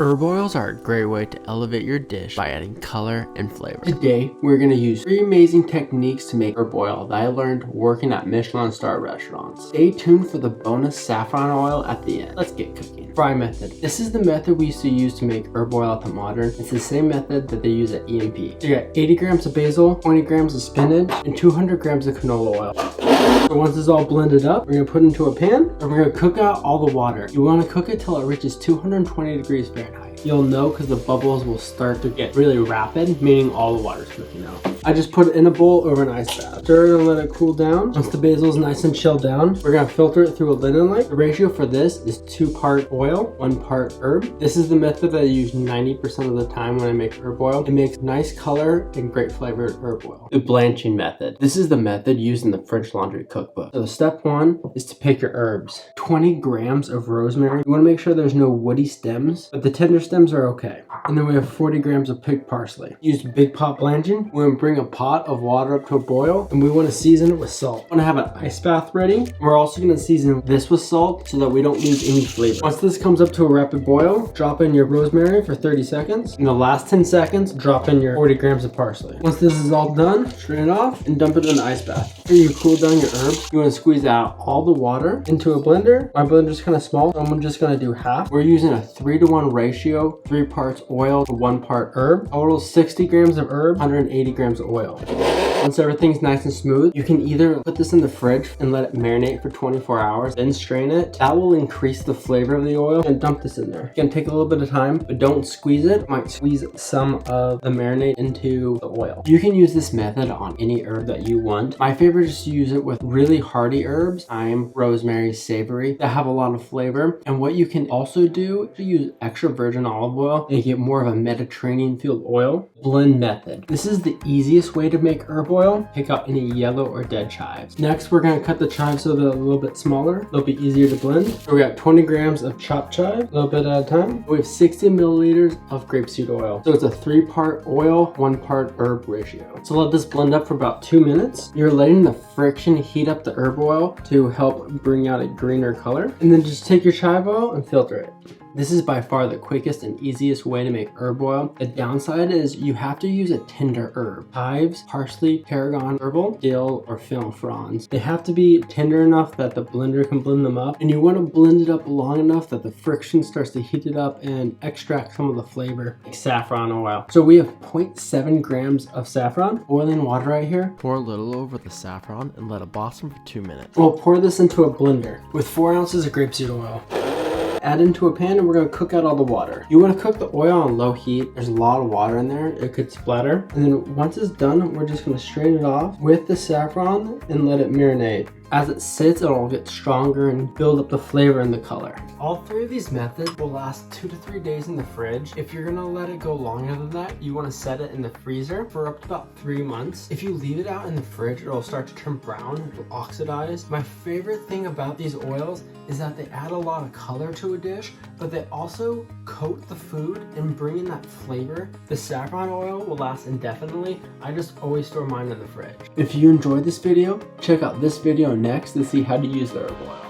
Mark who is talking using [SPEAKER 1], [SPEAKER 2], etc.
[SPEAKER 1] Herb oils are a great way to elevate your dish by adding color and flavor.
[SPEAKER 2] Today, we're going to use 3 amazing techniques to make herb oil that I learned working at Michelin star restaurants. Stay tuned for the bonus saffron oil at the end. Let's get cooking. Fry method. This is the method we used to use to make herb oil at the Modern. It's the same method that they use at EMP. So you got 80 grams of basil, 20 grams of spinach, and 200 grams of canola oil. So once it's all blended up, we're going to put it into a pan and we're going to cook out all the water. You want to cook it till it reaches 220 degrees Fahrenheit. You'll know because the bubbles will start to get really rapid, meaning all the water's cooking out. I just put it in a bowl over an ice bath. Stir it and let it cool down. Once the basil is nice and chilled down, we're going to filter it through a linen light. The ratio for this is 2 part oil, 1 part herb. This is the method that I use 90% of the time when I make herb oil. It makes nice color and great flavored herb oil. The blanching method. This is the method used in the French laundry cookbook. So step 1 is to pick your herbs. 20 grams of rosemary. You want to make sure there's no woody stems, but the tender stems are okay. And then we have 40 grams of pig parsley. Use big pot blanching. We're going to bring a pot of water up to a boil, and we want to season it with salt. We want to have an ice bath ready. We're also going to season this with salt so that we don't lose any flavor. Once this comes up to a rapid boil, drop in your rosemary for 30 seconds. In the last 10 seconds, drop in your 40 grams of parsley. Once this is all done, strain it off and dump it in an ice bath. After you cool down your herbs, you want to squeeze out all the water into a blender. My blender's kind of small, so I'm just going to do half. We're using a 3-to-1 ratio, 3 parts oil to 1 part herb. Total 60 grams of herb, 180 grams of oil. Once everything's nice and smooth, you can either put this in the fridge and let it marinate for 24 hours, then strain it. That will increase the flavor of the oil, and dump this in there. It's gonna take a little bit of time, but don't squeeze it. It might squeeze some of the marinade into the oil. You can use this method on any herb that you want. My favorite is to use it with really hearty herbs, thyme, rosemary, savory, that have a lot of flavor. And what you can also do is use extra virgin olive oil and get more of a Mediterranean feel oil. Blend method. This is the easiest way to make herb oil. Pick out any yellow or dead chives. Next, we're gonna cut the chives so they're a little bit smaller. They'll be easier to blend. So we got 20 grams of chopped chive, a little bit at a time. We have 60 milliliters of grapeseed oil. So it's a 3-part oil, 1 part herb ratio. So let this blend up for about 2 minutes. You're letting the friction heat up the herb oil to help bring out a greener color. And then just take your chive oil and filter it. This is by far the quickest and easiest way to make herb oil. The downside is you have to use a tender herb. Chives, parsley, tarragon, herbal, dill, or fennel fronds. They have to be tender enough that the blender can blend them up, and you want to blend it up long enough that the friction starts to heat it up and extract some of the flavor, like saffron oil. So we have 0.7 grams of saffron, boiling water right here.
[SPEAKER 1] Pour a little over the saffron and let it blossom for 2 minutes.
[SPEAKER 2] We'll pour this into a blender with 4 ounces of grapeseed oil. Add into a pan and we're going to cook out all the water. You want to cook the oil on low heat. There's a lot of water in there. It could splatter. And then once it's done, we're just going to strain it off with the saffron and let it marinate. As it sits, it'll get stronger and build up the flavor and the color. All 3 of these methods will last 2 to 3 days in the fridge. If you're gonna let it go longer than that, you wanna set it in the freezer for up to about 3 months. If you leave it out in the fridge, it'll start to turn brown, it'll oxidize. My favorite thing about these oils is that they add a lot of color to a dish, but they also coat the food and bring in that flavor. The saffron oil will last indefinitely. I just always store mine in the fridge. If you enjoyed this video, check out this video next to see how to use the herb oil.